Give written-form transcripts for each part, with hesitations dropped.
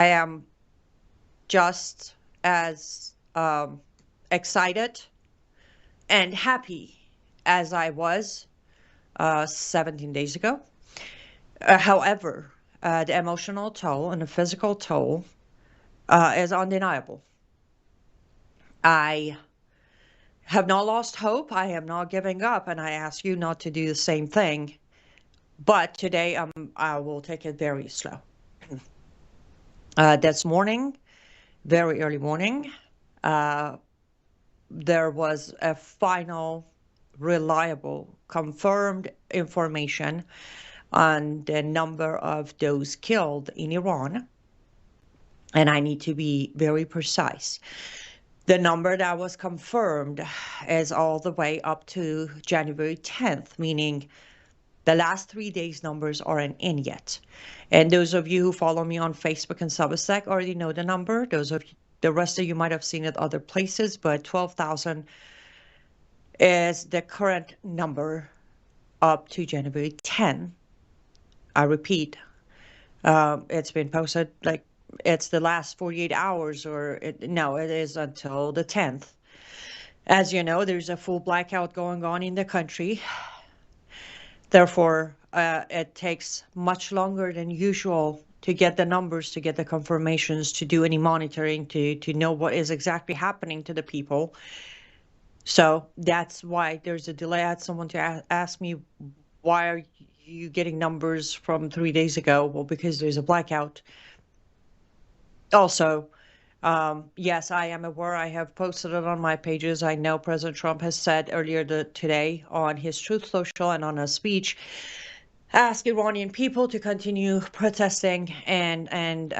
I am just as excited and happy as I was 17 days ago. However, the emotional toll and the physical toll is undeniable. I have not lost hope. I am not giving up, and I ask you not to do the same thing. But today, I will take it very slow. This morning, very early morning, uh, there was a final, reliable, confirmed information on the number of those killed in Iran. And I need to be very precise. The number that was confirmed is all the way up to January 10th, meaning the last 3 days numbers aren't in yet. And those of you who follow me on Facebook and Substack already know the number. The rest of you might have seen it other places, but 12,000 is the current number up to January 10. I repeat, it's been posted like it's the last 48 hours, no, it is until the 10th. As you know, there's a full blackout going on in the country. Therefore, it takes much longer than usual to get the numbers, to get the confirmations, to do any monitoring, to know what is exactly happening to the people. So that's why there's a delay. I had someone to ask me, why are you getting numbers from 3 days ago? Well, because there's a blackout. Also, yes, I am aware. I have posted it on my pages. I know President Trump has said earlier today on his Truth Social and on a speech, ask Iranian people to continue protesting and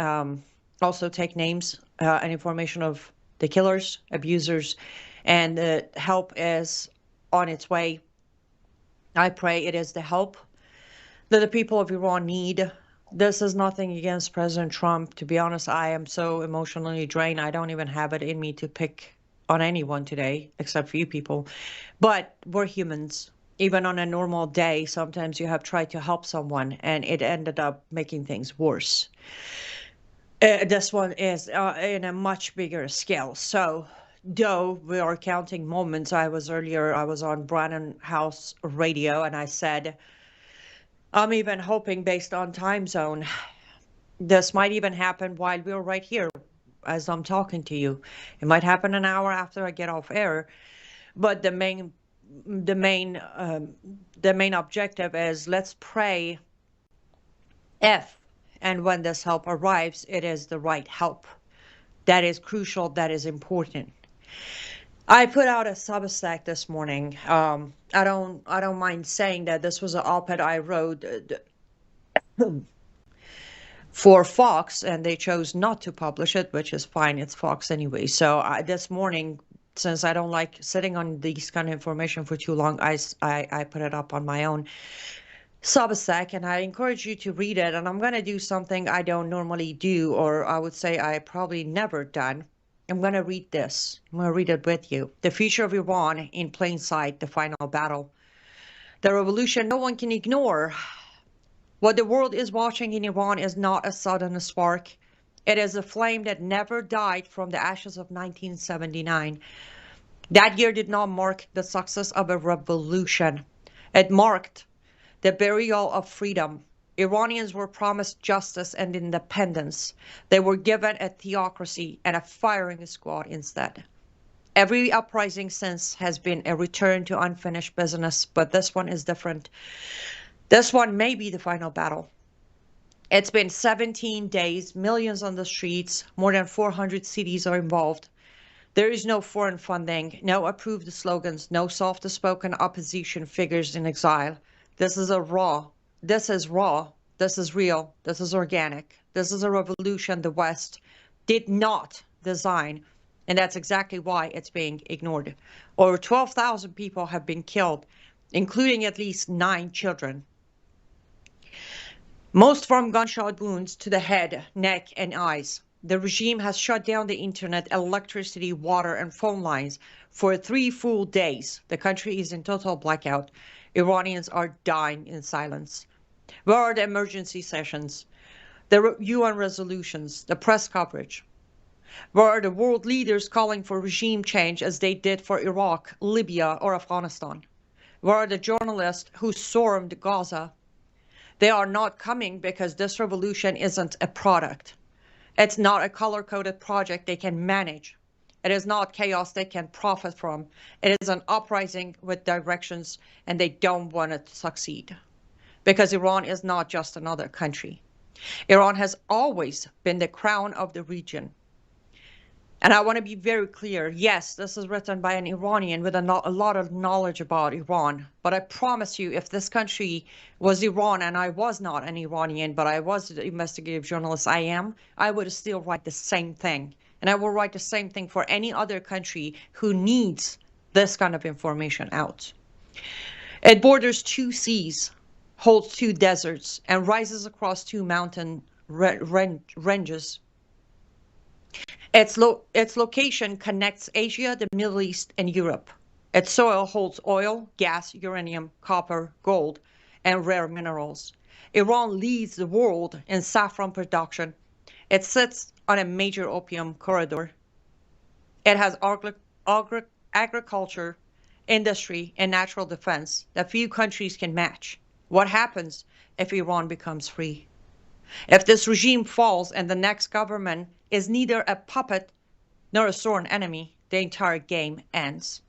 also take names and information of the killers, abusers, and the help is on its way. I pray it is the help that the people of Iran need. This is nothing against President Trump. To be honest, I am so emotionally drained. I don't even have it in me to pick on anyone today, except for you people. But we're humans. Even on a normal day, sometimes you have tried to help someone and it ended up making things worse. This one is in a much bigger scale. So, though we are counting moments, I was on Brannon House Radio and I said, I'm even hoping based on time zone, this might even happen while we're right here as I'm talking to you. It might happen an hour after I get off air, but the main objective is let's pray if and when this help arrives, it is the right help. That is crucial. That is important. I put out a Substack this morning. I don't mind saying that this was an op-ed I wrote for Fox, and they chose not to publish it, which is fine. It's Fox anyway. So this morning, since I don't like sitting on these kind of information for too long, I put it up on my own Substack, and I encourage you to read it. And I'm going to do something I don't normally do, or I would say I probably never done. I'm going to read this. I'm going to read it with you. The future of Iran in plain sight, the final battle. The revolution no one can ignore. What the world is watching in Iran is not a sudden spark. It is a flame that never died from the ashes of 1979. That year did not mark the success of a revolution. It marked the burial of freedom. Iranians were promised justice and independence. They were given a theocracy and a firing squad instead. Every uprising since has been a return to unfinished business, but this one is different. This one may be the final battle. It's been 17 days, millions on the streets, more than 400 cities are involved. There is no foreign funding, no approved slogans, no soft-spoken opposition figures in exile. This is raw, this is real, this is organic. This is a revolution the West did not design, and that's exactly why it's being ignored. Over 12,000 people have been killed, including at least 9 children. Most from gunshot wounds to the head, neck, and eyes. The regime has shut down the internet, electricity, water, and phone lines for 3 full days. The country is in total blackout. Iranians are dying in silence. Where are the emergency sessions? The UN resolutions, the press coverage. Where are the world leaders calling for regime change as they did for Iraq, Libya, or Afghanistan? Where are the journalists who stormed Gaza? They are not coming because this revolution isn't a product. It's not a color-coded project they can manage. It is not chaos they can profit from. It is an uprising with directions, and they don't want it to succeed. Because Iran is not just another country. Iran has always been the crown of the region. And I want to be very clear. Yes, this is written by an Iranian with a lot of knowledge about Iran. But I promise you, if this country was Iran and I was not an Iranian, but I was the investigative journalist I would still write the same thing. And I will write the same thing for any other country who needs this kind of information out. It borders 2 seas, holds 2 deserts, and rises across 2 mountain ranges. Its location connects Asia, the Middle East, and Europe. Its soil holds oil, gas, uranium, copper, gold, and rare minerals. Iran leads the world in saffron production. It sits on a major opium corridor. It has agriculture, industry, and natural defense that few countries can match. What happens if Iran becomes free? If this regime falls and the next government is neither a puppet nor a sworn enemy, the entire game ends.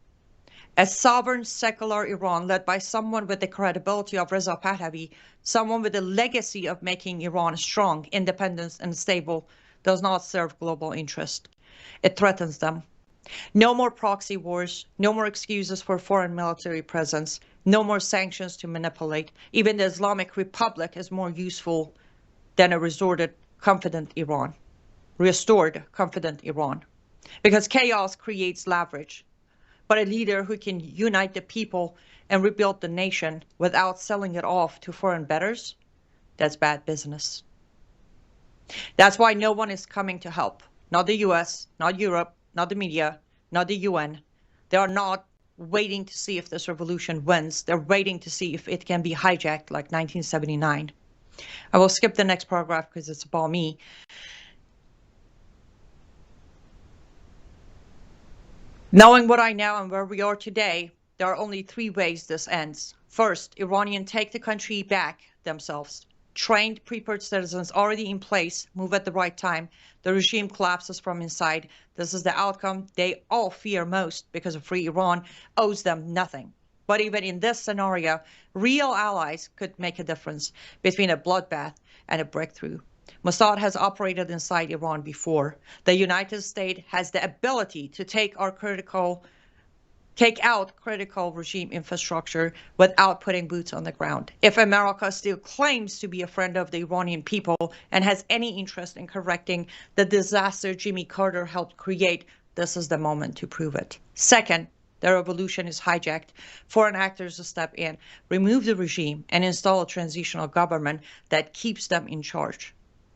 A sovereign, secular Iran led by someone with the credibility of Reza Pahlavi, someone with the legacy of making Iran strong, independent, and stable, does not serve global interest. It threatens them. No more proxy wars, no more excuses for foreign military presence, no more sanctions to manipulate. Even the Islamic Republic is more useful than a restored, confident Iran. Because chaos creates leverage. But a leader who can unite the people and rebuild the nation without selling it off to foreign betters, that's bad business. That's why no one is coming to help. Not the US, not Europe, not the media, not the UN. They are not waiting to see if this revolution wins. They're waiting to see if it can be hijacked like 1979. I will skip the next paragraph because it's about me. Knowing what I know and where we are today, there are only 3 ways this ends. First, Iranians take the country back themselves. Trained, prepared citizens already in place move at the right time. The regime collapses from inside. This is the outcome they all fear most because a free Iran owes them nothing. But even in this scenario, real allies could make a difference between a bloodbath and a breakthrough. Mossad has operated inside Iran before. The United States has the ability to take out critical regime infrastructure without putting boots on the ground. If America still claims to be a friend of the Iranian people and has any interest in correcting the disaster Jimmy Carter helped create, this is the moment to prove it. Second, the revolution is hijacked. Foreign actors to step in, remove the regime, and install a transitional government that keeps them in charge.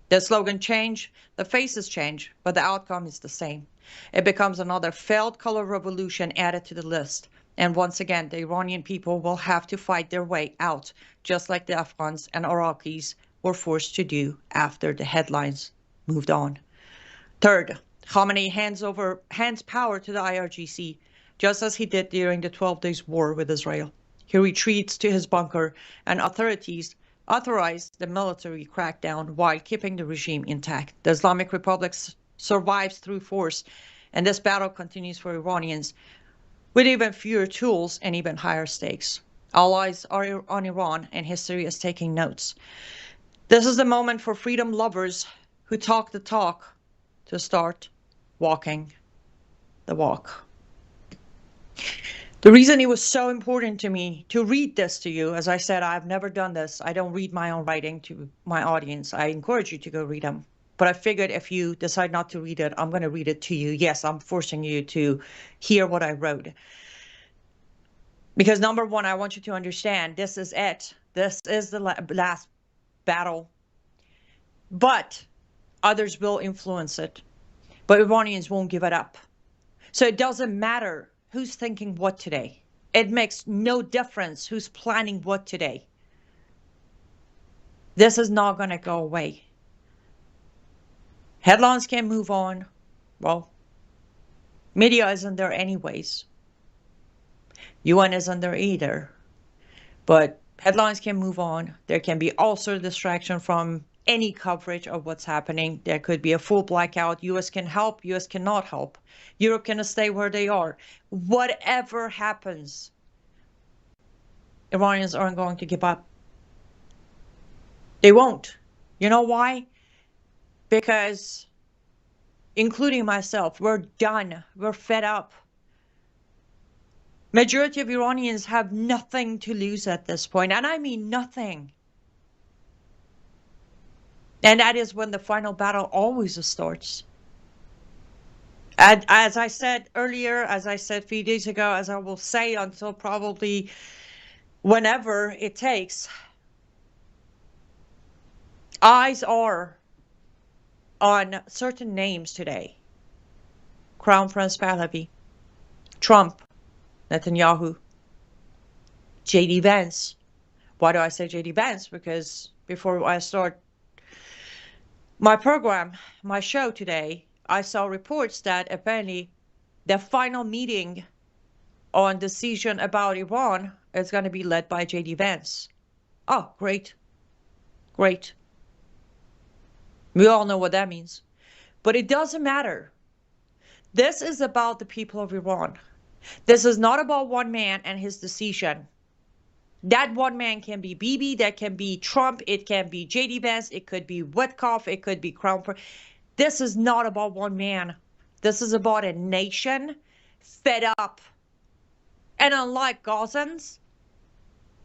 The slogan change, the faces change, but the outcome is the same. It becomes another failed color revolution added to the list. And once again, the Iranian people will have to fight their way out, just like the Afghans and Iraqis were forced to do after the headlines moved on. Third, Khamenei hands power to the IRGC, just as he did during the 12 Days War with Israel. He retreats to his bunker, and authorities authorize the military crackdown while keeping the regime intact. The Islamic Republic survives through force, and this battle continues for Iranians with even fewer tools and even higher stakes. All eyes are on Iran, and history is taking notes. This is the moment for freedom lovers who talk the talk to start walking the walk. The reason it was so important to me to read this to you, as I said, I've never done this. I don't read my own writing to my audience. I encourage you to go read them. But I figured if you decide not to read it, I'm going to read it to you. Yes, I'm forcing you to hear what I wrote. Because number one, I want you to understand this is it. This is the last battle. But others will influence it. But Iranians won't give it up. So it doesn't matter who's thinking what today. It makes no difference who's planning what today. This is not going to go away. Headlines can move on. Well, media isn't there anyways. UN isn't there either. But headlines can move on. There can be also distraction from any coverage of what's happening. There could be a full blackout. US can help, US cannot help. Europe can stay where they are. Whatever happens, Iranians aren't going to give up. They won't. You know why? Because, including myself, we're done. We're fed up. Majority of Iranians have nothing to lose at this point, and I mean nothing. And that is when the final battle always starts. And as I said earlier, as I said a few days ago, as I will say until probably whenever it takes, eyes are on certain names today. Crown Prince Pahlavi, Trump, Netanyahu, J.D. Vance. Why do I say J.D. Vance? Because before I start my program, my show today, I saw reports that apparently the final meeting on decision about Iran is going to be led by J.D. Vance. Oh, great. Great. We all know what that means. But it doesn't matter. This is about the people of Iran. This is not about one man and his decision. That one man can be Bibi, that can be Trump, it can be J.D. Vance, it could be Witkoff, it could be Crown Prince. This is not about one man. This is about a nation fed up. And unlike Gazans,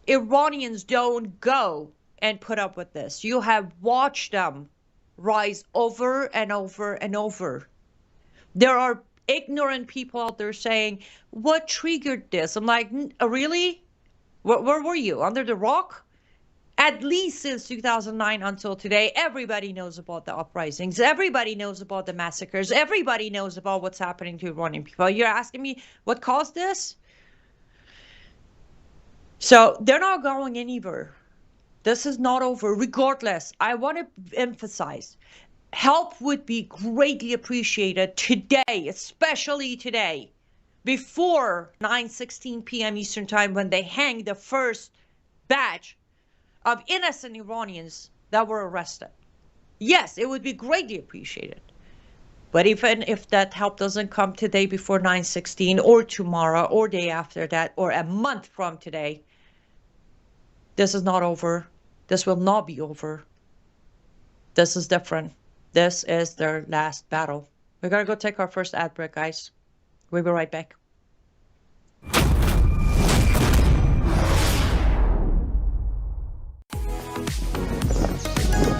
Iranians don't go and put up with this. You have watched them rise over and over and over. There are ignorant people out there saying, what triggered this? I'm like, really? Where were you? Under the rock? At least since 2009 until today, everybody knows about the uprisings. Everybody knows about the massacres. Everybody knows about what's happening to Iranian people. You're asking me what caused this? So they're not going anywhere. This is not over. Regardless, I want to emphasize, help would be greatly appreciated today, especially today, before 9:16 p.m. Eastern Time, when they hang the first batch of innocent Iranians that were arrested. Yes, it would be greatly appreciated. But even if that help doesn't come today before 9:16 or tomorrow or day after that or a month from today, this is not over. This will not be over. This is different. This is their last battle. We're going to go take our first ad break, guys. We'll be right back.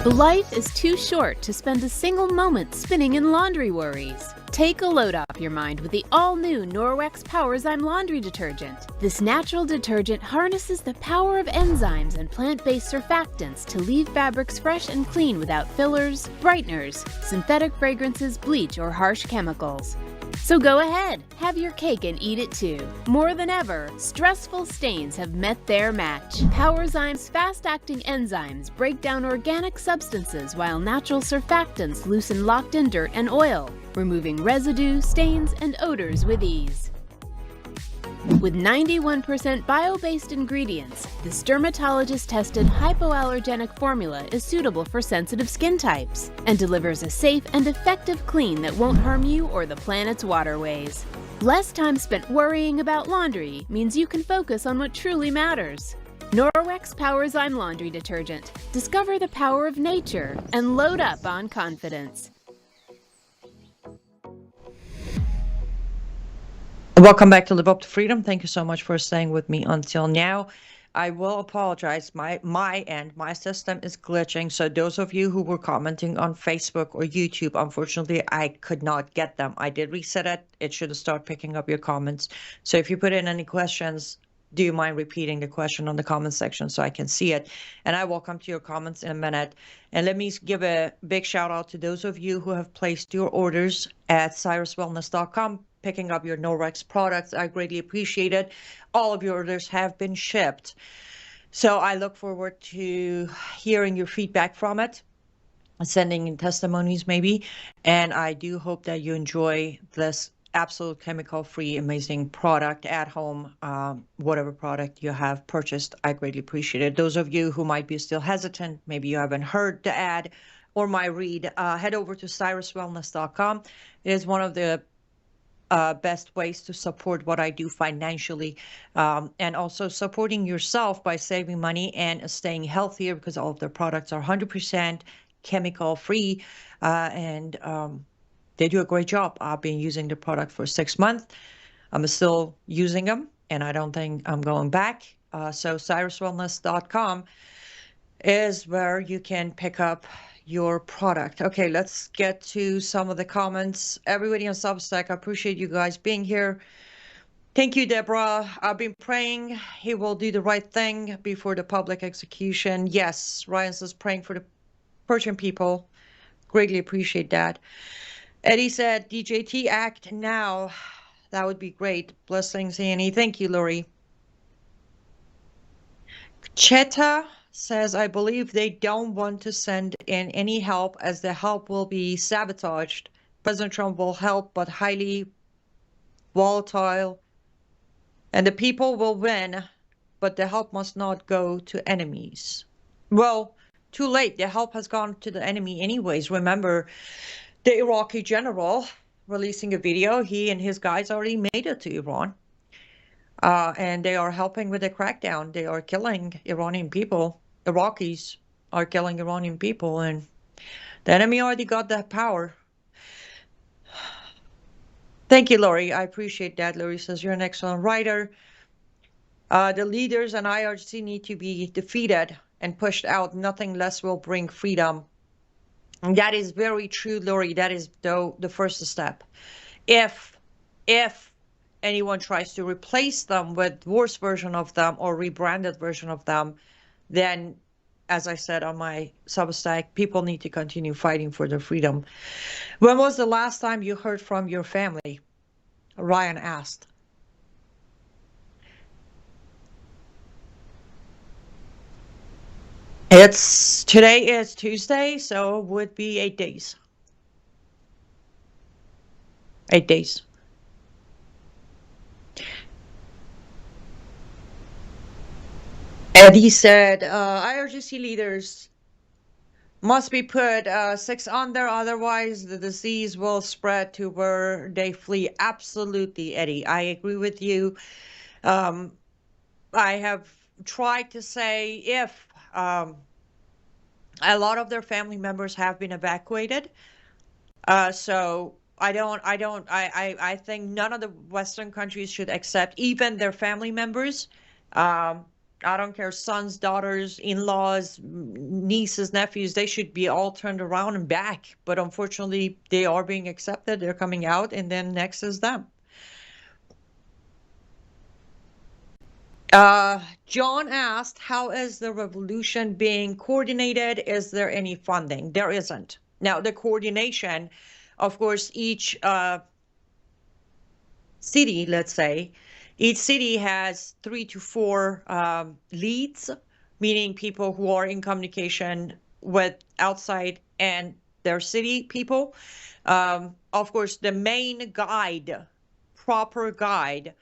Life is too short to spend a single moment spinning in laundry worries. Take a load off your mind with the all-new Norwex Powerzyme laundry detergent. This natural detergent harnesses the power of enzymes and plant-based surfactants to leave fabrics fresh and clean without fillers, brighteners, synthetic fragrances, bleach, or harsh chemicals. So go ahead, have your cake and eat it too. More than ever, stressful stains have met their match. Powerzyme's fast-acting enzymes break down organic substances while natural surfactants loosen locked-in dirt and oil, removing residue, stains, and odors with ease. With 91% bio-based ingredients, this dermatologist-tested hypoallergenic formula is suitable for sensitive skin types and delivers a safe and effective clean that won't harm you or the planet's waterways. Less time spent worrying about laundry means you can focus on what truly matters. Norwex Powerzyme Laundry Detergent. Discover the power of nature and load up on confidence. Welcome back to Live Up to Freedom. Thank you so much for staying with me until now. I will apologize. My system is glitching. So those of you who were commenting on Facebook or YouTube, unfortunately, I could not get them. I did reset it. It should start picking up your comments. So if you put in any questions, do you mind repeating the question on the comment section so I can see it? And I will come to your comments in a minute. And let me give a big shout out to those of you who have placed your orders at cyruswellness.com, picking up your Norwex products. I greatly appreciate it. All of your orders have been shipped. So I look forward to hearing your feedback from it. sending in testimonies maybe. And I do hope that you enjoy this absolute chemical-free, amazing product at home. Whatever product you have purchased, I greatly appreciate it. Those of you who might be still hesitant, maybe you haven't heard the ad or my read, head over to cyruswellness.com. It is one of the best ways to support what I do financially, and also supporting yourself by saving money and staying healthier, because all of their products are 100% chemical free, and they do a great job. I've been using the product for 6 months. I'm still using them, and I don't think I'm going back. So cyruswellness.com is where you can pick up your product. Okay, let's get to some of the comments. Everybody on Substack, I appreciate you guys being here. Thank you, Deborah. I've been praying he will do the right thing before the public execution. Yes, Ryan says praying for the Persian people. Greatly appreciate that. Eddie said, DJT act now. That would be great. Blessings, Annie. Thank you, Lori. Cheta says, I believe they don't want to send in any help, as the help will be sabotaged. President Trump will help, but highly volatile. And the people will win, but the help must not go to enemies. Well, too late. The help has gone to the enemy anyways. Remember the Iraqi general releasing a video. He and his guys already made it to Iran. And they are helping with the crackdown. They are killing Iranian people. Iraqis are killing Iranian people, and the enemy already got that power. Thank you, Lori. I appreciate that. Lori says, you're an excellent writer. The leaders and IRGC need to be defeated and pushed out. Nothing less will bring freedom. And that is very true, Lori. That is, though, the first step. If anyone tries to replace them with worse version of them or rebranded version of them, then, as I said on my Substack, people need to continue fighting for their freedom. When was the last time you heard from your family? Ryan asked. Today is Tuesday, so it would be 8 days. 8 days. Eddie said, IRGC leaders must be put 6 under, otherwise the disease will spread to where they flee. Absolutely, Eddie. I agree with you. I have tried to say if a lot of their family members have been evacuated. So I think none of the Western countries should accept even their family members. I don't care, sons, daughters, in-laws, nieces, nephews, they should be all turned around and back. But unfortunately, they are being accepted. They're coming out, and then next is them. John asked, how is the revolution being coordinated? Is there any funding? There isn't. Now, the coordination, of course, each city, let's say, each city has 3 to 4 leads, meaning people who are in communication with outside and their city people. Of course, the main guide, proper guide,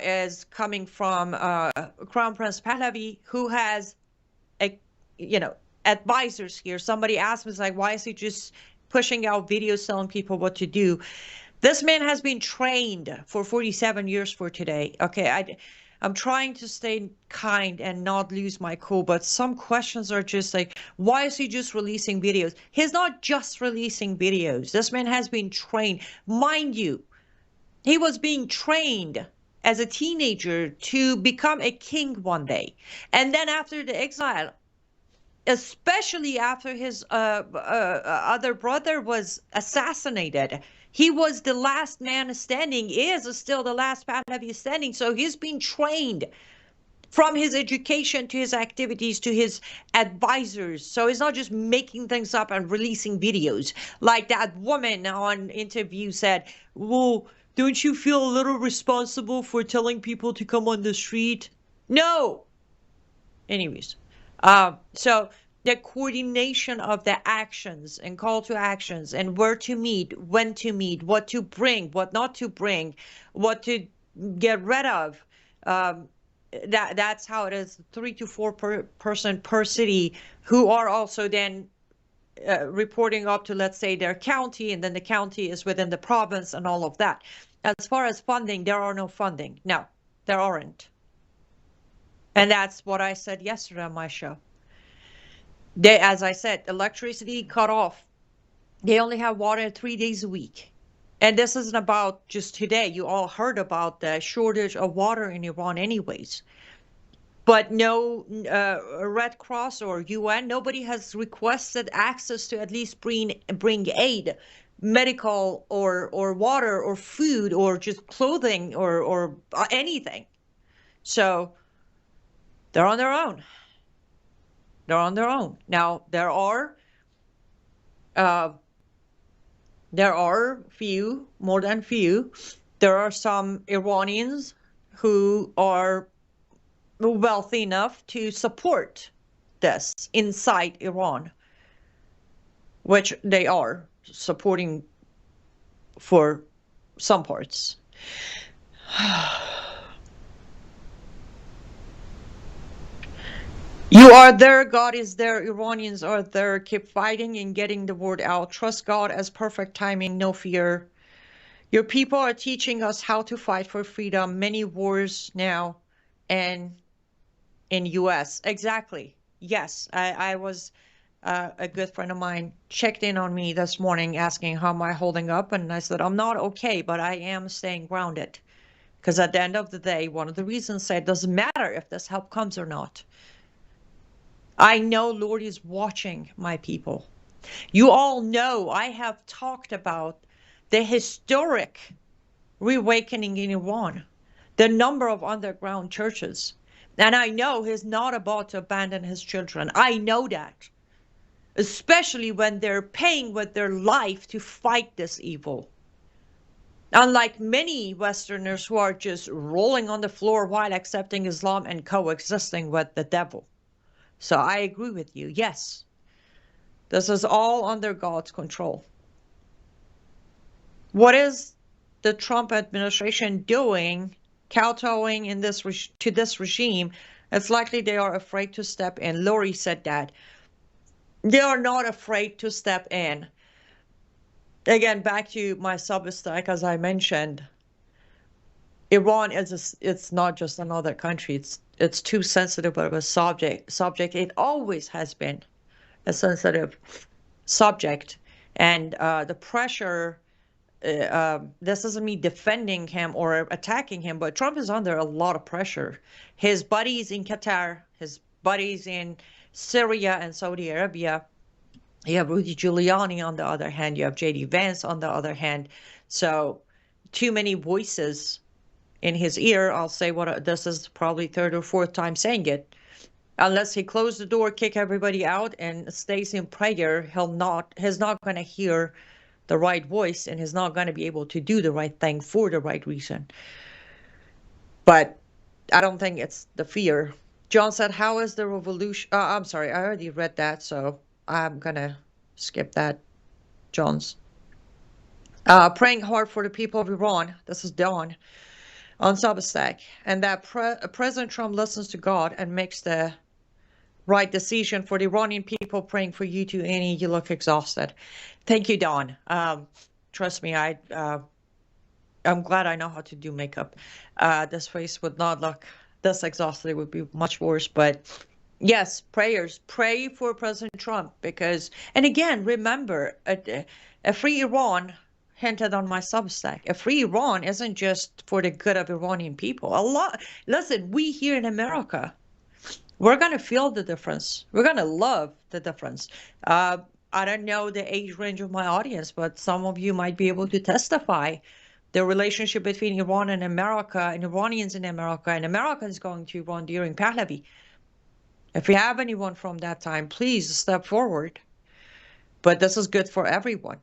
is coming from Crown Prince Pahlavi, who has, advisors here. Somebody asked me, like, why is he just pushing out videos telling people what to do? This man has been trained for 47 years for today. Okay, I'm trying to stay kind and not lose my cool, but some questions are just like, why is he just releasing videos? He's not just releasing videos. This man has been trained. Mind you, he was being trained as a teenager to become a king one day. And then after the exile, especially after his other brother was assassinated, he was the last man standing, is still the last Pahlavi standing. So he's been trained from his education to his activities to his advisors. So he's not just making things up and releasing videos. Like that woman on interview said, well, don't you feel a little responsible for telling people to come on the street? No. Anyways, so the coordination of the actions and call to actions and where to meet, when to meet, what to bring, what not to bring, what to get rid of. That's how it is. 3 to 4 person per city, who are also then reporting up to, let's say, their county, and then the county is within the province and all of that. As far as funding, there are no funding. No, there aren't. And that's what I said yesterday on my show. They, as I said, electricity cut off. They only have water 3 days a week. And this isn't about just today. You all heard about the shortage of water in Iran anyways. But no Red Cross or UN, nobody has requested access to at least bring aid, medical or water or food or just clothing or anything. So they're on their own. They're on their own. Now, there are few, more than few, there are some Iranians who are wealthy enough to support this inside Iran, which they are supporting for some parts. You are there, God is there, Iranians are there. Keep fighting and getting the word out. Trust God as perfect timing, no fear. Your people are teaching us how to fight for freedom. Many wars now and in US. Exactly. Yes, I was a good friend of mine checked in on me this morning asking how am I holding up, and I said I'm not okay, but I am staying grounded, because at the end of the day, one of the reasons it doesn't matter if this help comes or not. I know Lord is watching my people. You all know I have talked about the historic reawakening in Iran, the number of underground churches. And I know he's not about to abandon his children. I know that. Especially when they're paying with their life to fight this evil. Unlike many Westerners who are just rolling on the floor while accepting Islam and coexisting with the devil. So I agree with you. Yes, this is all under God's control. What is the Trump administration doing, kowtowing in this to this regime? It's likely they are afraid to step in. Lori said that. They are not afraid to step in. Again, back to my Substack, as I mentioned, Iran it's not just another country. It's too sensitive of a subject. It always has been a sensitive subject, and the pressure. This isn't me defending him or attacking him, but Trump is under a lot of pressure. His buddies in Qatar, his buddies in Syria and Saudi Arabia. You have Rudy Giuliani on the other hand. You have J.D. Vance on the other hand. So too many voices in his ear. I'll say this is probably third or fourth time saying it. Unless he closed the door, kick everybody out, and stays in prayer, he's not going to hear the right voice, and he's not going to be able to do the right thing for the right reason. But I don't think it's the fear. John said, how is the revolution? I'm sorry, I already read that, so I'm going to skip that, John's. Praying hard for the people of Iran. This is Dawn on Substack. And that President Trump listens to God and makes the right decision for the Iranian people. Praying for you too, Annie. You look exhausted. Thank you, Dawn. Trust me, I'm glad I know how to do makeup. This face would not look this exhausted. It would be much worse. But yes, prayers. Pray for President Trump, because, and again, remember, a free Iran, hinted on my Substack, a free Iran isn't just for the good of Iranian people. Listen, we here in America, we're going to feel the difference. We're going to love the difference. I don't know the age range of my audience, but some of you might be able to testify the relationship between Iran and America, and Iranians in America, and Americans going to Iran during Pahlavi. If you have anyone from that time, please step forward. But this is good for everyone.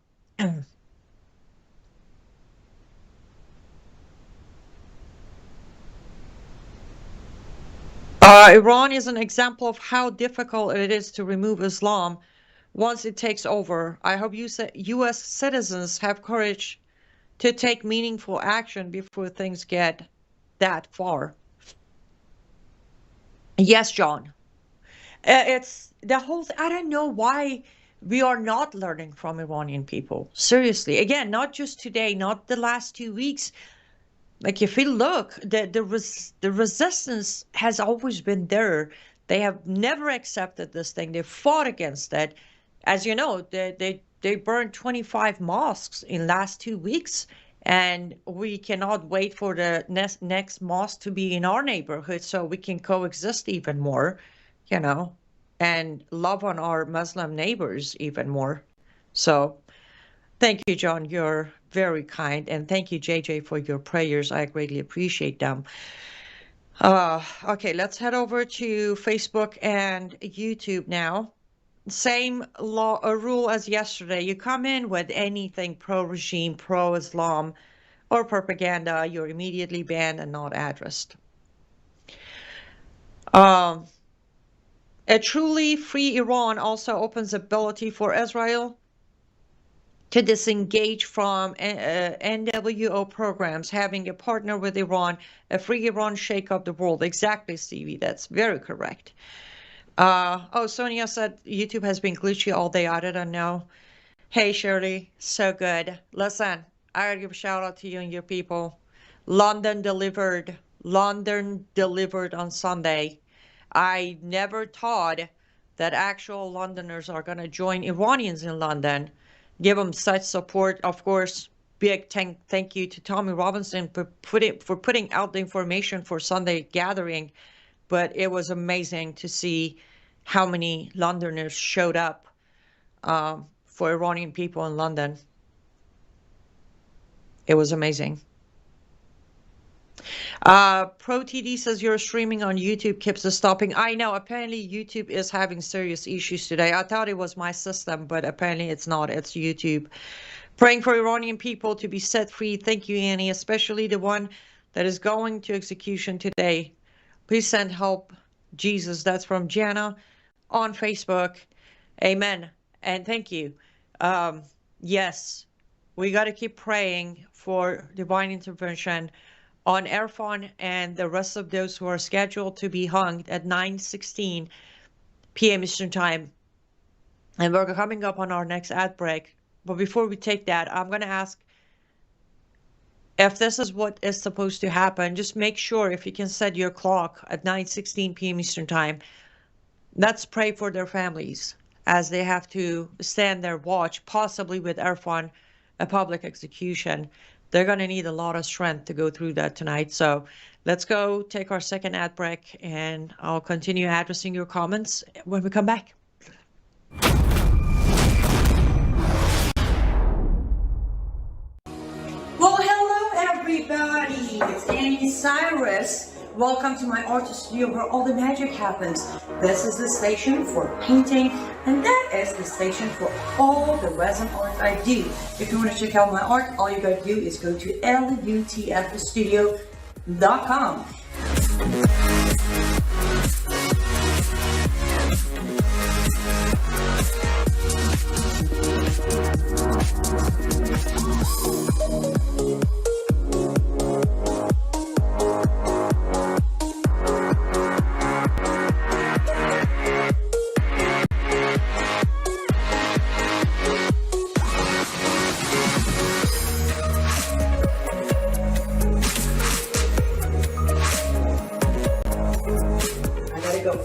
Iran is an example of how difficult it is to remove Islam once it takes over. I hope U.S. citizens have courage to take meaningful action before things get that far. Yes, John. It's the whole I don't know why we are not learning from Iranian people. Seriously. Again, not just today, not the last 2 weeks. Like if you look, the resistance has always been there. They have never accepted this thing. They fought against it. As you know, they burned 25 mosques in last 2 weeks, and we cannot wait for the next mosque to be in our neighborhood so we can coexist even more, you know, and love on our Muslim neighbors even more. So thank you, John. You're very kind. And thank you, JJ, for your prayers. I greatly appreciate them. Okay, let's head over to Facebook and YouTube now. Same law rule as yesterday. You come in with anything pro-regime, pro-Islam, or propaganda, you're immediately banned and not addressed. A truly free Iran also opens ability for Israel to disengage from NWO programs, having a partner with Iran, a free Iran shake up the world. Exactly, Stevie. That's very correct. Oh, Sonia said YouTube has been glitchy all day. I don't know. Hey, Shirley. So good. Listen, I gotta give a shout out to you and your people. London delivered. London delivered on Sunday. I never thought that actual Londoners are going to join Iranians in London, give them such support. Of course, big thank you to Tommy Robinson for putting out the information for Sunday gathering. But it was amazing to see how many Londoners showed up for Iranian people in London. It was amazing. Pro TD says you're streaming on YouTube keeps us stopping. I know, apparently YouTube is having serious issues today. I thought it was my system, but apparently it's not. It's YouTube. Praying for Iranian people to be set free. Thank you, Annie, especially the one that is going to execution today. Please send help, Jesus. That's from Jana on Facebook. Amen. And thank you. Yes, we got to keep praying for divine intervention on Erfan and the rest of those who are scheduled to be hung at 9:16 p.m. Eastern Time. And we're coming up on our next ad break. But before we take that, I'm going to ask if this is what is supposed to happen. Just make sure if you can set your clock at 9:16 p.m. Eastern Time. Let's pray for their families as they have to stand their watch, possibly with Erfan, a public execution. They're going to need a lot of strength to go through that tonight. So let's go take our second ad break, and I'll continue addressing your comments when we come back. Well, hello, everybody. It's Annie Cyrus. Welcome to my art studio where all the magic happens. This is the station for painting, and that is the station for all the resin art I do. If you want to check out my art, all you gotta do is go to lutfstudio.com.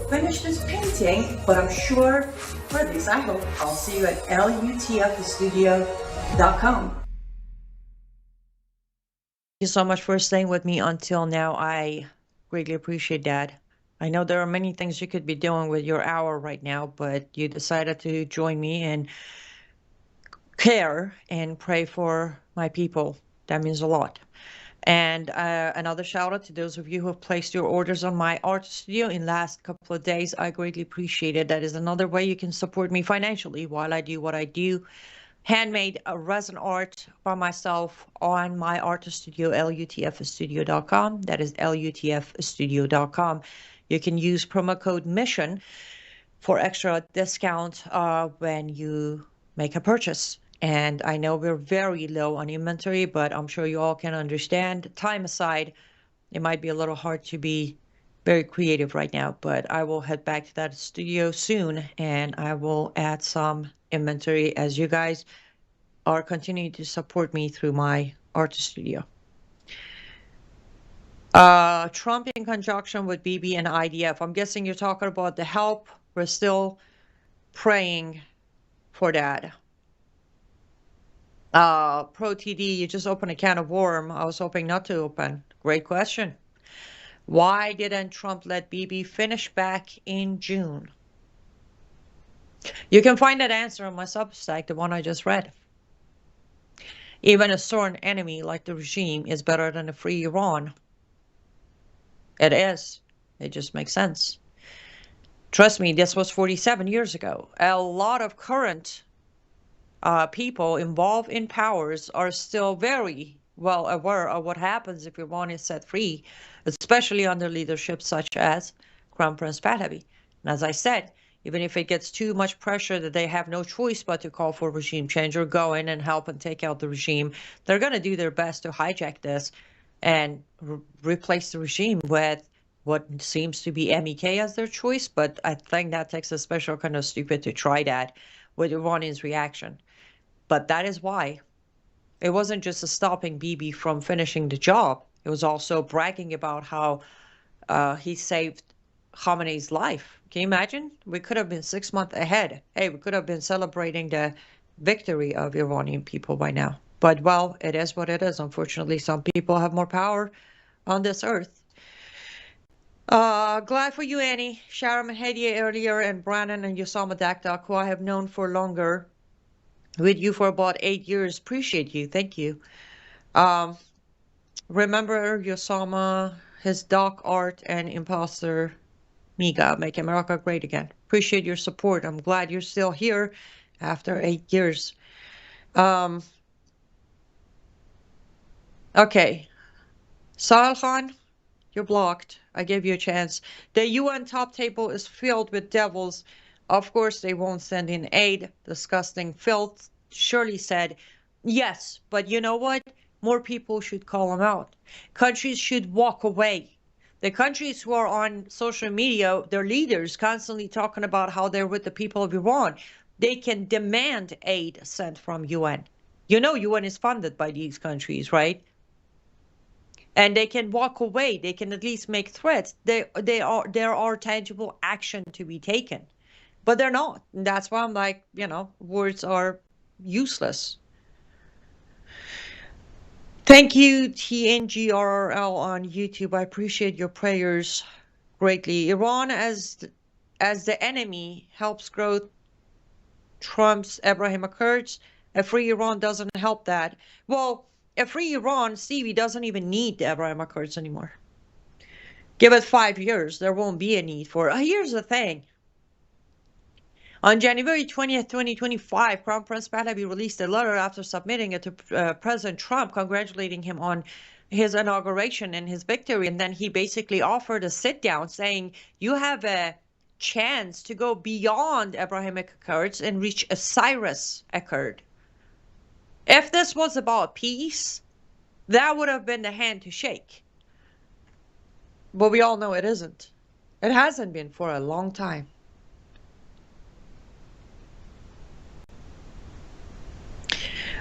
Finish this painting, but I'm sure, or at least I hope, I'll see you at lutfstudio.com. Thank you so much for staying with me until now. I greatly appreciate that. I know there are many things you could be doing with your hour right now, but you decided to join me and care and pray for my people. That means a lot. And another shout out to those of you who have placed your orders on my art studio in last couple of days. I greatly appreciate it. That is another way you can support me financially while I do what I do. Handmade resin art by myself on my art studio, lutfstudio.com. That is lutfstudio.com. You can use promo code MISSION for extra discount when you make a purchase. And I know we're very low on inventory, but I'm sure you all can understand. Time aside, it might be a little hard to be very creative right now, but I will head back to that studio soon and I will add some inventory as you guys are continuing to support me through my art studio. Trump in conjunction with Bibi and IDF. I'm guessing you're talking about the help. We're still praying for that. Pro TD, you just opened a can of worm. I was hoping not to open. Great question. Why didn't Trump let Bibi finish back in June? You can find that answer on my Substack, the one I just read. Even a sworn enemy like the regime is better than a free Iran. It is. It just makes sense. Trust me, this was 47 years ago. A lot of current people involved in powers are still very well aware of what happens if Iran is set free, especially under leadership such as Crown Prince Pahlavi. And as I said, even if it gets too much pressure that they have no choice but to call for regime change or go in and help and take out the regime, they're going to do their best to hijack this and replace the regime with what seems to be MEK as their choice. But I think that takes a special kind of stupid to try that with Iranians' reaction. But that is why it wasn't just stopping Bibi from finishing the job. It was also bragging about how he saved Khamenei's life. Can you imagine? We could have been 6 months ahead. Hey, we could have been celebrating the victory of Iranian people by now. But, well, it is what it is. Unfortunately, some people have more power on this earth. Glad for you, Annie. Sharon Mahdia earlier, and Brandon and Yosama Dakdak, who I have known for longer. With you for about 8 years. Appreciate you. Thank you. Remember Yosama, his doc art, and imposter Miga. Make America great again. Appreciate your support. I'm glad you're still here after 8 years. Okay. Sahel Khan, you're blocked. I gave you a chance. The UN top table is filled with devils. Of course, they won't send in aid. Disgusting filth. Shirley said, yes, but you know what? More people should call them out. Countries should walk away. The countries who are on social media, their leaders constantly talking about how they're with the people of Iran, they can demand aid sent from UN. You know UN is funded by these countries, right? And they can walk away. They can at least make threats. There are tangible action to be taken. But they're not. And that's why I'm like, you know, words are useless. Thank you, TNGRRL on YouTube. I appreciate your prayers greatly. Iran as the enemy helps grow Trump's Abraham Accords. A free Iran doesn't help that. Well, a free Iran, Stevie, doesn't even need the Abraham Accords anymore. Give it 5 years. There won't be a need for it. Here's the thing. On January 20th, 2025, Crown Prince Pahlavi released a letter after submitting it to President Trump, congratulating him on his inauguration and his victory. And then he basically offered a sit-down saying, you have a chance to go beyond Abrahamic Accords and reach a Cyrus Accord. If this was about peace, that would have been the hand to shake. But we all know it isn't. It hasn't been for a long time.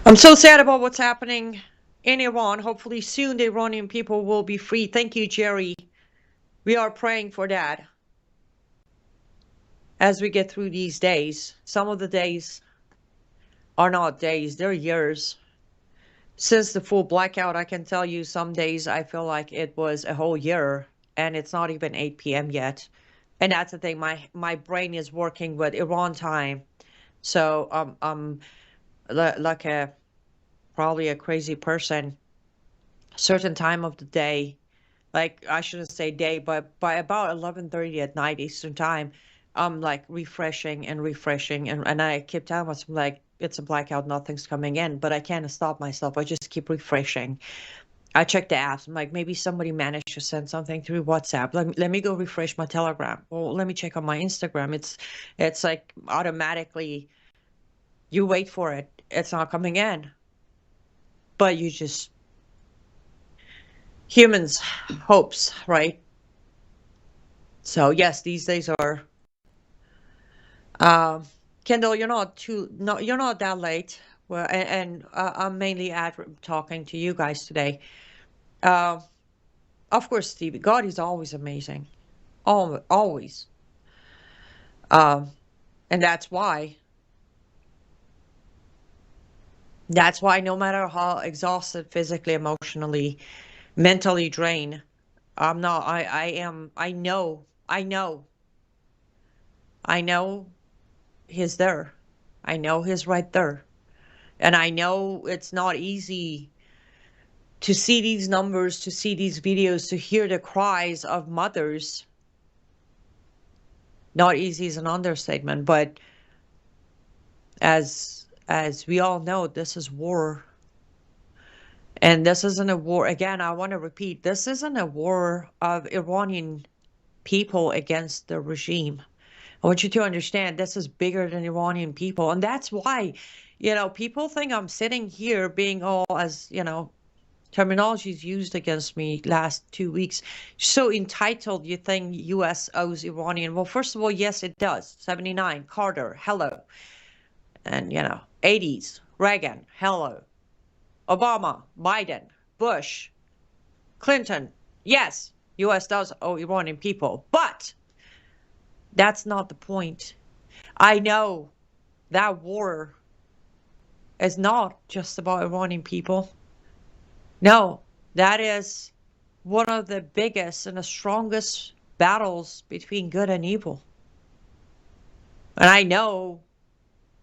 I'm so sad about what's happening in Iran. Hopefully soon the Iranian people will be free. Thank you, Jerry. We are praying for that as we get through these days. Some of the days are not days, they're years. Since the full blackout, I can tell you some days I feel like it was a whole year and it's not even 8 p.m. yet. And that's the thing, my brain is working with Iran time. So I'm like probably a crazy person. Certain time of the day, like I shouldn't say day, but by about 11:30 at night Eastern time, I'm like refreshing and I keep telling myself like it's a blackout, nothing's coming in, but I can't stop myself. I just keep refreshing. I checked the apps. I'm like, maybe somebody managed to send something through WhatsApp. Let me go refresh my Telegram. Well, let me check on my Instagram. It's like automatically, you wait for it. It's not coming in. But you just, humans hopes, right? So yes, these days are Kendall, you're not that late. Well, and I'm mainly talking to you guys today. Uh, of course, Stevie, God is always amazing, always. Um, and that's why no matter how exhausted physically, emotionally, mentally drained, I'm not. I am. I know He's there. I know He's right there, and I know it's not easy to see these numbers, to see these videos, to hear the cries of mothers. Not easy is an understatement, but as we all know, this is war. And this isn't a war, again, I want to repeat, this isn't a war of Iranian people against the regime. I want you to understand this is bigger than Iranian people. And that's why, people think I'm sitting here being all, as, terminologies used against me last 2 weeks, so entitled. You think US owes Iranian? Well, first of all, yes, it does. 79, Carter, hello. And 80s, Reagan, hello. Obama, Biden, Bush, Clinton, yes, US does owe Iranian people, but that's not the point. I know that war is not just about Iranian people. No, that is one of the biggest and the strongest battles between good and evil. And I know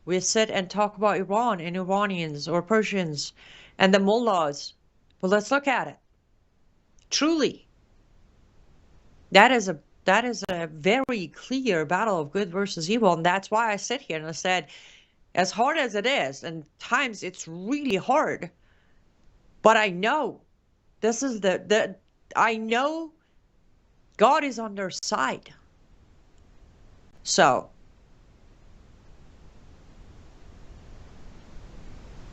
we sit and talk about Iran and Iranians or Persians and the mullahs, but let's look at it. Truly, that is a very clear battle of good versus evil, and that's why I sit here and I said, as hard as it is, and times it's really hard, but I know this is I know God is on their side. So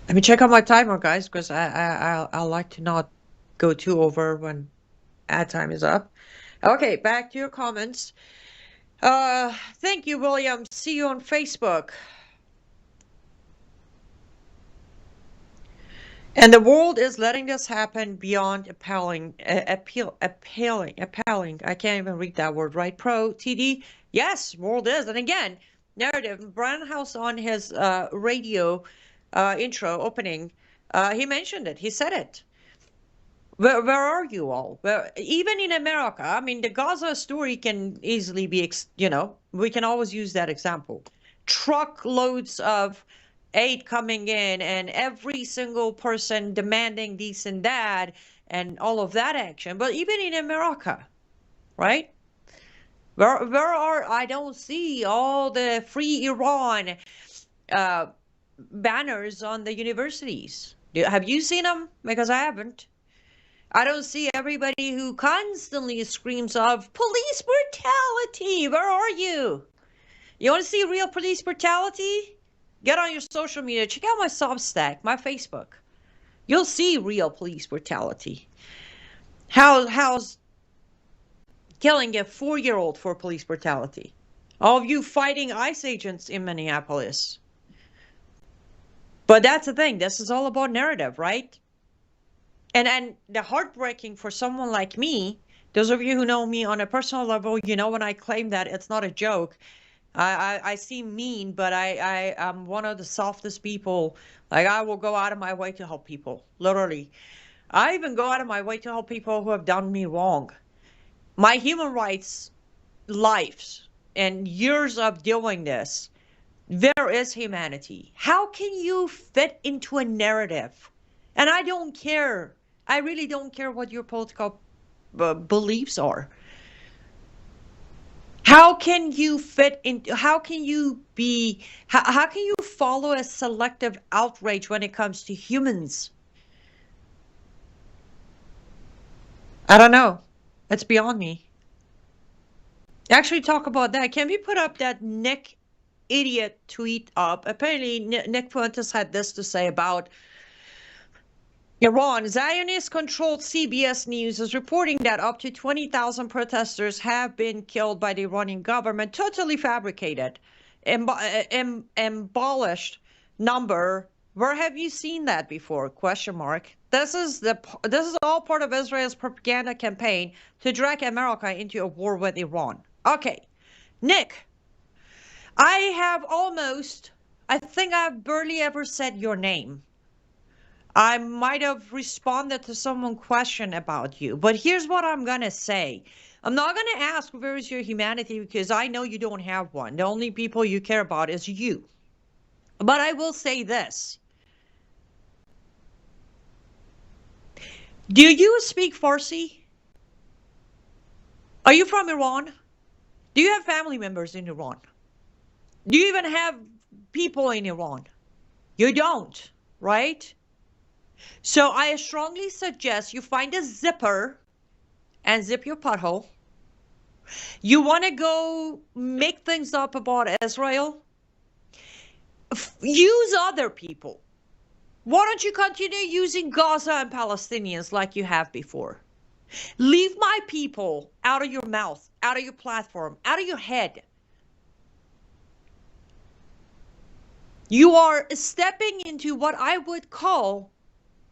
let me check on my timer, guys, because I like to not go too over when ad time is up. Okay, back to your comments. Thank you, William. See you on Facebook. And the world is letting this happen beyond appalling. I can't even read that word right. Pro TD. Yes, world is. And again, narrative. Brian House on his radio intro opening, he mentioned it. He said it. Where are you all? Even in America, I mean, the Gaza story can easily be, we can always use that example. Truckloads of aid coming in and every single person demanding this and that and all of that action. But even in America, right? I don't see all the free Iran banners on the universities. Have you seen them? Because I haven't. I don't see everybody who constantly screams of police brutality. Where are you? You want to see real police brutality? Get on your social media. Check out my Substack, my Facebook. You'll see real police brutality. How's killing a 4-year-old for police brutality? All of you fighting ICE agents in Minneapolis. But that's the thing. This is all about narrative, right? And the heartbreaking for someone like me, those of you who know me on a personal level, when I claim that it's not a joke. I seem mean, but I am one of the softest people. Like, I will go out of my way to help people, literally. I even go out of my way to help people who have done me wrong. My human rights lives and years of doing this, there is humanity. How can you fit into a narrative? And I don't care. I really don't care what your political beliefs are. How can you fit into, how can you follow a selective outrage when it comes to humans? I don't know. It's beyond me. Actually, talk about that. Can we put up that Nick idiot tweet up? Apparently, Nick Fuentes had this to say about Iran. Zionist-controlled CBS News is reporting that up to 20,000 protesters have been killed by the Iranian government. Totally fabricated, embellished number. Where have you seen that before? Question mark. This is all part of Israel's propaganda campaign to drag America into a war with Iran. Okay, Nick, I think I've barely ever said your name. I might have responded to someone's question about you, but here's what I'm gonna say. I'm not gonna ask where is your humanity because I know you don't have one. The only people you care about is you. But I will say this. Do you speak Farsi? Are you from Iran? Do you have family members in Iran? Do you even have people in Iran? You don't, right? So I strongly suggest you find a zipper and zip your pothole. You want to go make things up about Israel? Use other people. Why don't you continue using Gaza and Palestinians like you have before? Leave my people out of your mouth, out of your platform, out of your head. You are stepping into what I would call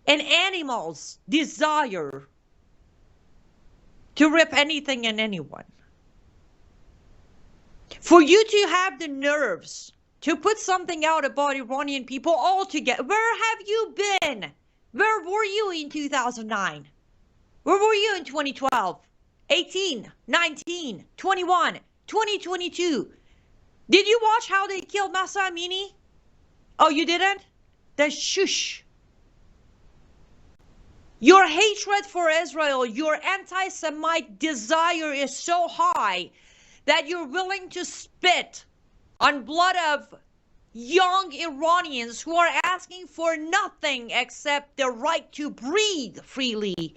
an animal's desire to rip anything and anyone. For you to have the nerves to put something out about Iranian people altogether, where have you been? Where were you in 2009? Where were you in 2012, 18, 19, 21, 2022? Did you watch how they killed Mahsa Amini? Oh, you didn't? Then shush. Your hatred for Israel, your anti-Semite desire is so high that you're willing to spit on blood of young Iranians who are asking for nothing except the right to breathe freely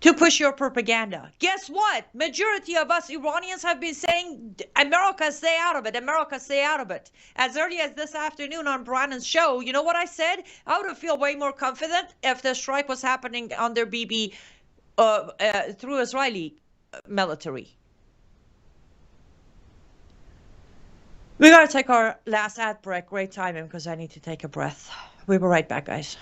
to push your propaganda. Guess what? Majority of us Iranians have been saying, America, stay out of it. America, stay out of it. As early as this afternoon on Brannon's show, you know what I said? I would feel way more confident if the strike was happening under Bibi through Israeli military. We gotta take our last ad break. Great timing because I need to take a breath. We'll be right back, guys.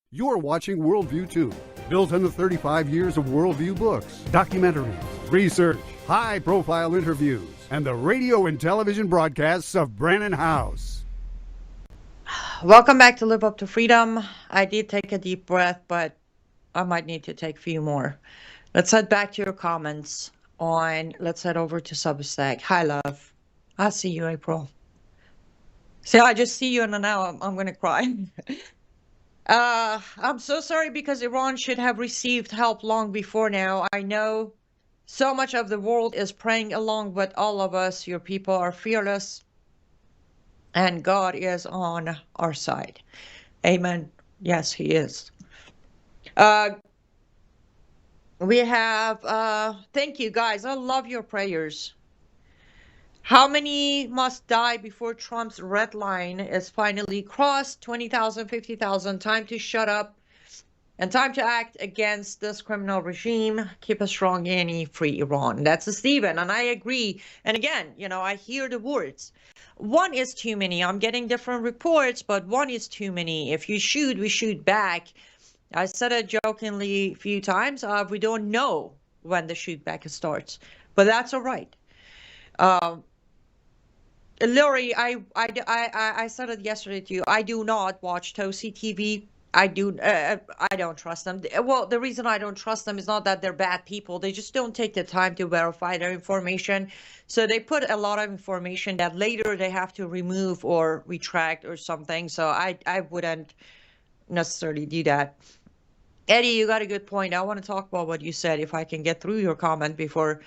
You're watching Worldview 2, built on the 35 years of Worldview books, documentaries, research, high-profile interviews, and the radio and television broadcasts of Brannon House. Welcome back to Live Up to Freedom. I did take a deep breath, but I might need to take a few more. Let's head back to your comments let's head over to Substack. Hi, love. I'll see you, April. See, I just see you and now I'm going to cry. I'm so sorry because Iran should have received help long before now. I know so much of the world is praying along with all of us. Your people are fearless and God is on our side. Amen. Yes, he is. We have, thank you guys. I love your prayers. How many must die before Trump's red line is finally crossed? 20,000, 50,000. Time to shut up and time to act against this criminal regime. Keep a strong anti, free Iran. That's a Stephen, and I agree. And again, I hear the words. One is too many. I'm getting different reports, but one is too many. If you shoot, we shoot back. I said it jokingly a few times. We don't know when the shoot back starts. but that's all right. Um, Lori, I said it yesterday to you. I do not watch Tosi TV. I don't trust them. Well, the reason I don't trust them is not that they're bad people. They just don't take the time to verify their information. So they put a lot of information that later they have to remove or retract or something. So I wouldn't necessarily do that. Eddie, you got a good point. I want to talk about what you said if I can get through your comment before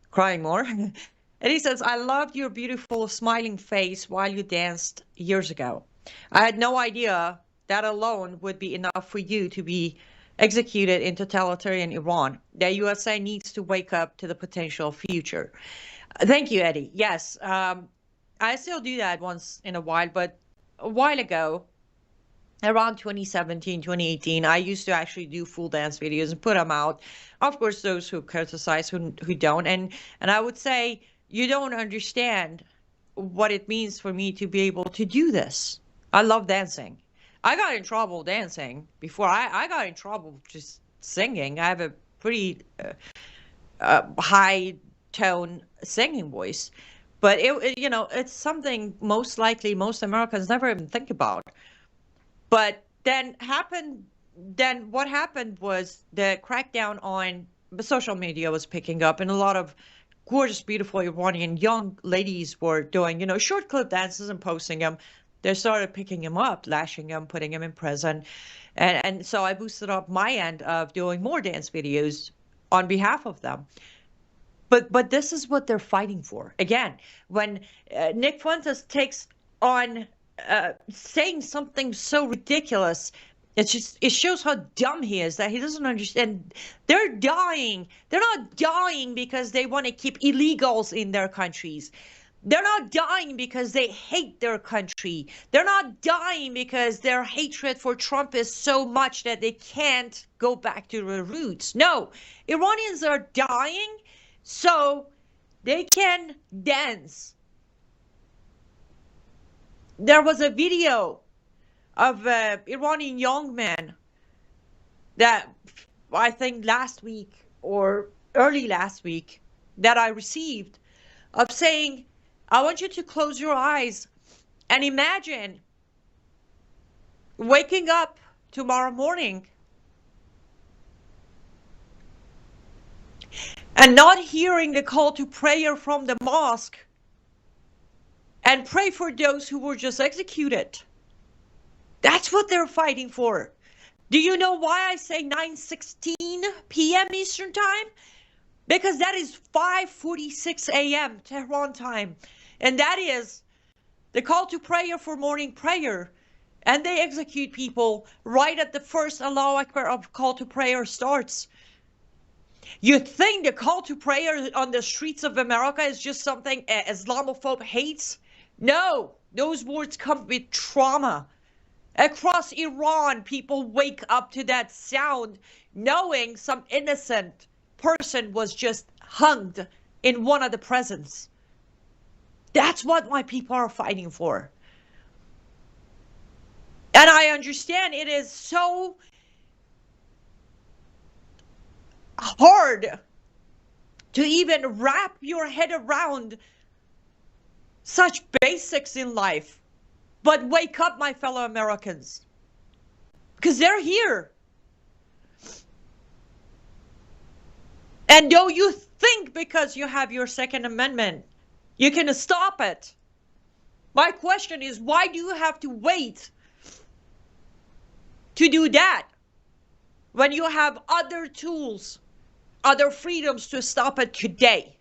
crying more. And he says, I loved your beautiful smiling face while you danced years ago. I had no idea that alone would be enough for you to be executed in totalitarian Iran. The USA needs to wake up to the potential future. Thank you, Eddie. Yes, I still do that once in a while, but a while ago, around 2017, 2018, I used to actually do full dance videos and put them out. Of course, those who criticize, who don't. And I would say, you don't understand what it means for me to be able to do this. I love dancing. I got in trouble dancing before. I got in trouble just singing. I have a pretty high tone singing voice. But it's something most likely most Americans never even think about. But then what happened was the crackdown on the social media was picking up, and a lot of gorgeous, beautiful Iranian young ladies were doing, short clip dances and posting them. They started picking him up, lashing him, putting him in prison. And so I boosted up my end of doing more dance videos on behalf of them. But this is what they're fighting for. Again, when Nick Fuentes takes on saying something so ridiculous, it shows how dumb he is, that he doesn't understand. They're dying. They're not dying because they want to keep illegals in their countries. They're not dying because they hate their country. They're not dying because their hatred for Trump is so much that they can't go back to their roots. No, Iranians are dying so they can dance. There was a video of an Iranian young man that I think last week or early last week that I received of saying, I want you to close your eyes and imagine waking up tomorrow morning and not hearing the call to prayer from the mosque and pray for those who were just executed. That's what they're fighting for. Do you know why I say 9:16 p.m. Eastern Time? Because that is 5:46 a.m. Tehran time. And that is the call to prayer for morning prayer. And they execute people right at the first Allahu Akbar of call to prayer starts. You think the call to prayer on the streets of America is just something an Islamophobe hates? No, those words come with trauma. Across Iran, people wake up to that sound knowing some innocent person was just hanged in one of the prisons. That's what my people are fighting for. And I understand it is so hard to even wrap your head around such basics in life. But wake up, my fellow Americans, because they're here. And though you think because you have your Second Amendment, you can stop it. My question is, why do you have to wait to do that when you have other tools, other freedoms to stop it today?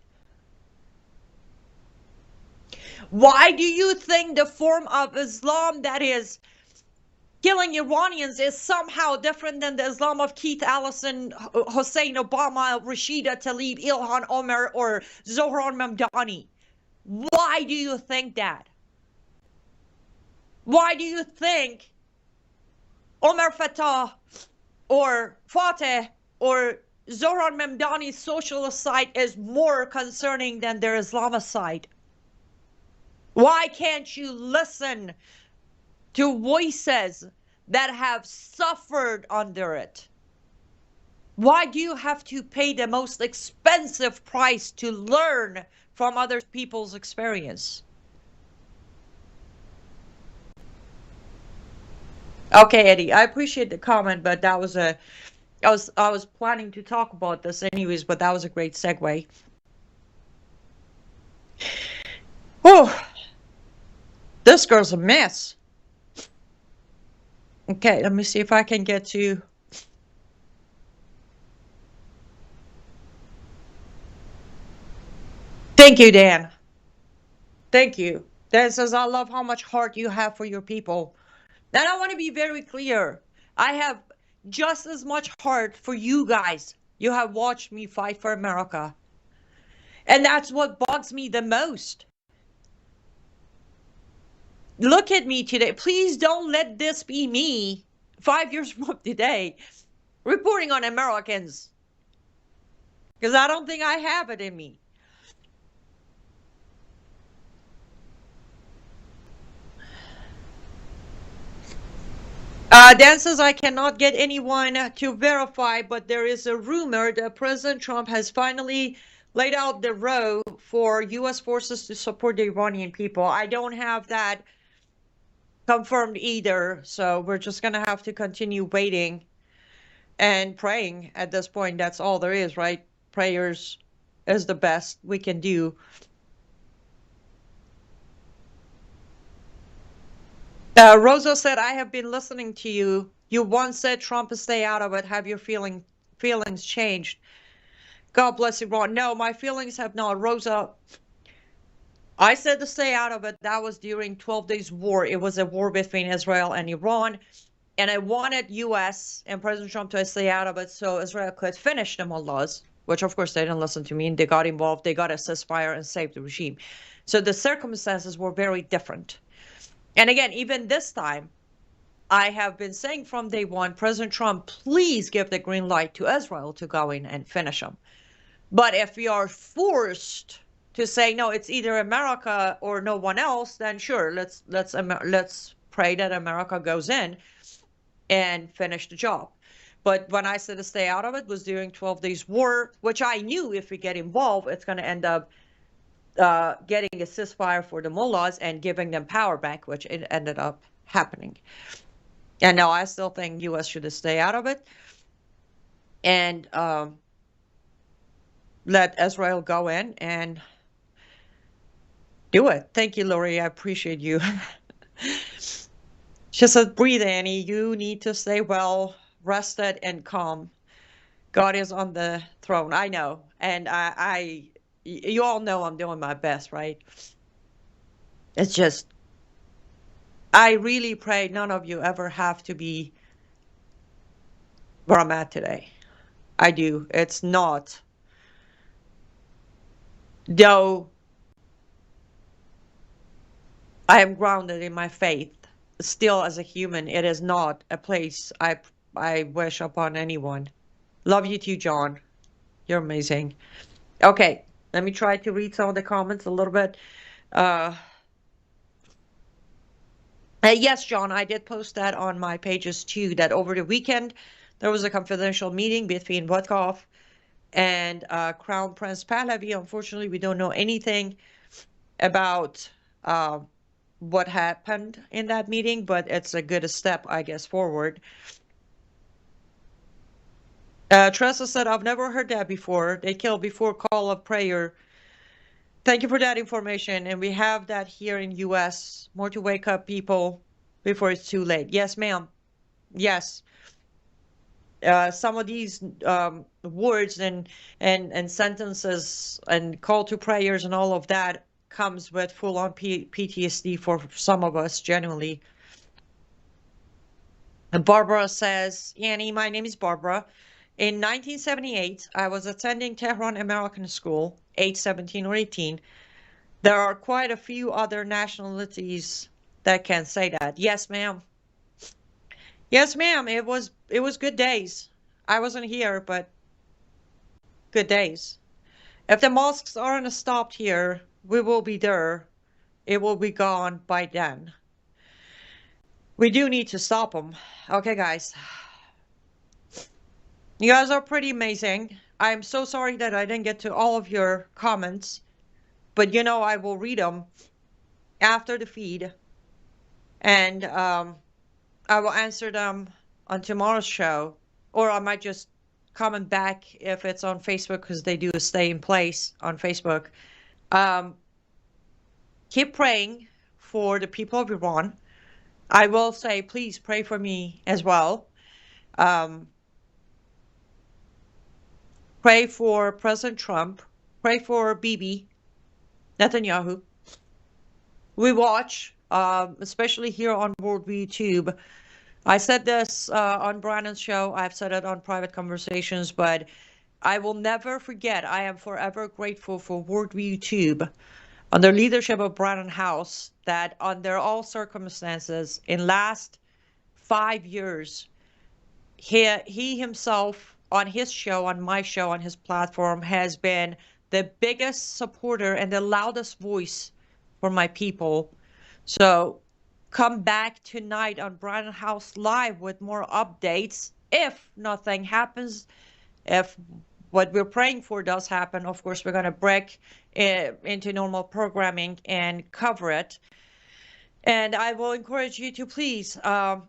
Why do you think the form of Islam that is killing Iranians is somehow different than the Islam of Keith Ellison, Hussein Obama, Rashida Tlaib, Ilhan Omar, or Zohran Mamdani? Why do you think that? Why do you think Omar Fattah or Fateh or Zohran Mamdani's socialist side is more concerning than their Islamist side? Why can't you listen to voices that have suffered under it? Why do you have to pay the most expensive price to learn from other people's experience? Okay, Eddie, I appreciate the comment, but that was I was planning to talk about this anyways, but that was a great segue. Oh, this girl's a mess. Okay, let me see if I can get to. Thank you, Dan. Thank you. Dan says, I love how much heart you have for your people. And I want to be very clear. I have just as much heart for you guys. You have watched me fight for America. And that's what bugs me the most. Look at me today. Please don't let this be me 5 years from today reporting on Americans. Because I don't think I have it in me. Dan says, I cannot get anyone to verify, but there is a rumor that President Trump has finally laid out the road for U.S. forces to support the Iranian people. I don't have that confirmed either, so we're just going to have to continue waiting and praying at this point. That's all there is, right? Prayers is the best we can do. Rosa said, I have been listening to you. You once said Trump is stay out of it. Have your feelings changed? God bless you, Ron. No, my feelings have not. Rosa, I said to stay out of it. That was during 12 days war. It was a war between Israel and Iran. And I wanted U.S. and President Trump to stay out of it so Israel could finish the mullahs, which of course they didn't listen to me and they got involved. They got a ceasefire and saved the regime. So the circumstances were very different. And again, even this time, I have been saying from day one, President Trump, please give the green light to Israel to go in and finish them. But if we are forced to say, no, it's either America or no one else, then sure, let's pray that America goes in and finish the job. But when I said to stay out of it was during 12 days war, which I knew if we get involved, it's going to end up getting a ceasefire for the mullahs and giving them power back, which it ended up happening. And now I still think U.S. should stay out of it and let Israel go in and do it. Thank you, Lori. I appreciate you. She said, breathe, Annie. You need to stay well, rested, and calm. God is on the throne. I know. And you all know I'm doing my best, right? It's just, I really pray none of you ever have to be where I'm at today. I do. It's not. Though I am grounded in my faith, still as a human, it is not a place I wish upon anyone. Love you too, John. You're amazing. Okay. Let me try to read some of the comments a little bit. Yes, John, I did post that on my pages too, that over the weekend, there was a confidential meeting between Vodkov and Crown Prince Pahlavi. Unfortunately, we don't know anything about what happened in that meeting, but it's a good step, I guess, forward. Tressa said, I've never heard that before. They kill before call of prayer. Thank you for that information. And we have that here in U.S. More to wake up people before it's too late. Yes, ma'am. Yes. Some of these words and sentences and call to prayers and all of that comes with full-on PTSD for some of us, genuinely. And Barbara says, Annie, my name is Barbara. In 1978, I was attending Tehran American School, age 17 or 18. There are quite a few other nationalities that can say that. Yes, ma'am. Yes, ma'am. It was good days. I wasn't here, but good days. If the mosques aren't stopped here, we will be there. It will be gone by then. We do need to stop them. Okay, guys. You guys are pretty amazing. I'm so sorry that I didn't get to all of your comments, but I will read them after the feed, and I will answer them on tomorrow's show, or I might just comment back if it's on Facebook because they do stay in place on Facebook. Keep praying for the people of Iran. I will say, please pray for me as well. Pray for President Trump. Pray for Bibi Netanyahu. We watch, especially here on Worldview YouTube. I said this on Brandon's show. I've said it on private conversations, but I will never forget. I am forever grateful for Worldview YouTube under leadership of Brandon House, that under all circumstances in last 5 years, he himself on his show, on my show, on his platform, has been the biggest supporter and the loudest voice for my people. So come back tonight on Brandon House Live with more updates. If nothing happens, if what we're praying for does happen, of course, we're going to break into normal programming and cover it. And I will encourage you to please,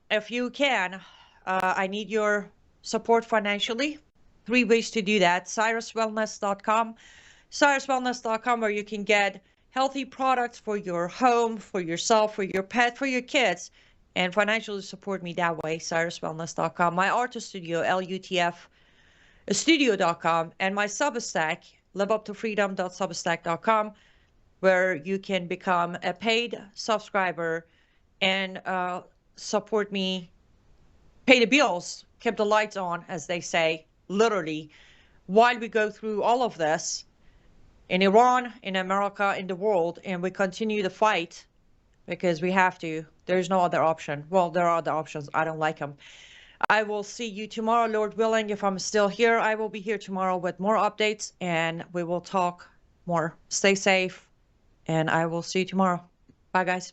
if you can, I need your support financially. 3 ways to do that. CyrusWellness.com. CyrusWellness.com, where you can get healthy products for your home, for yourself, for your pet, for your kids, and financially support me that way. CyrusWellness.com. My artist studio, LUTFstudio.com, and my Substack, liveuptofreedom.substack.com, where you can become a paid subscriber and support me, pay the bills, keep the lights on, as they say, literally, while we go through all of this in Iran, in America, in the world, and we continue to fight because we have to. There's no other option. Well, there are other options. I don't like them. I will see you tomorrow, Lord willing. If I'm still here, I will be here tomorrow with more updates, and we will talk more. Stay safe, and I will see you tomorrow. Bye, guys.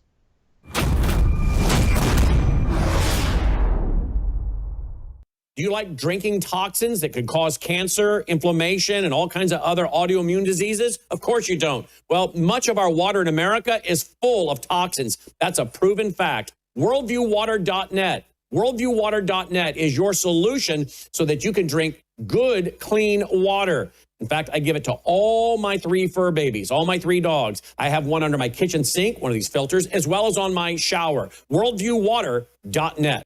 Do you like drinking toxins that could cause cancer, inflammation, and all kinds of other autoimmune diseases? Of course you don't. Well, much of our water in America is full of toxins. That's a proven fact. WorldviewWater.net. WorldviewWater.net is your solution so that you can drink good, clean water. In fact, I give it to all my 3 fur babies, all my 3 dogs. I have one under my kitchen sink, one of these filters, as well as on my shower. WorldviewWater.net.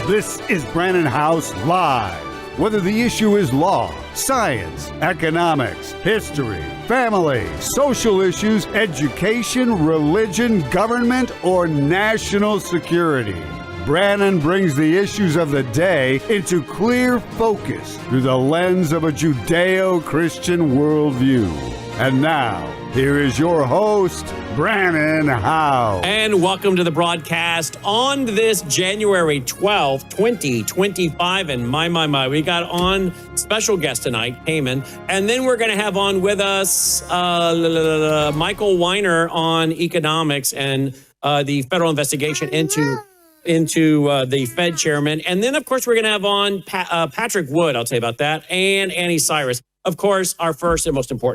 This is Brandon House Live. Whether the issue is law, science, economics, history, family, social issues, education, religion, government, or national security, Brandon brings the issues of the day into clear focus through the lens of a Judeo-Christian worldview. And now, here is your host, Brandon Howe. And welcome to the broadcast on this January 12th, 2025. And my, we got on special guest tonight, Heyman. And then we're going to have on with us Michael Weiner on economics and the federal investigation into the Fed chairman. And then, of course, we're going to have on Patrick Wood, I'll tell you about that, and Annie Cyrus. Of course, our first and most important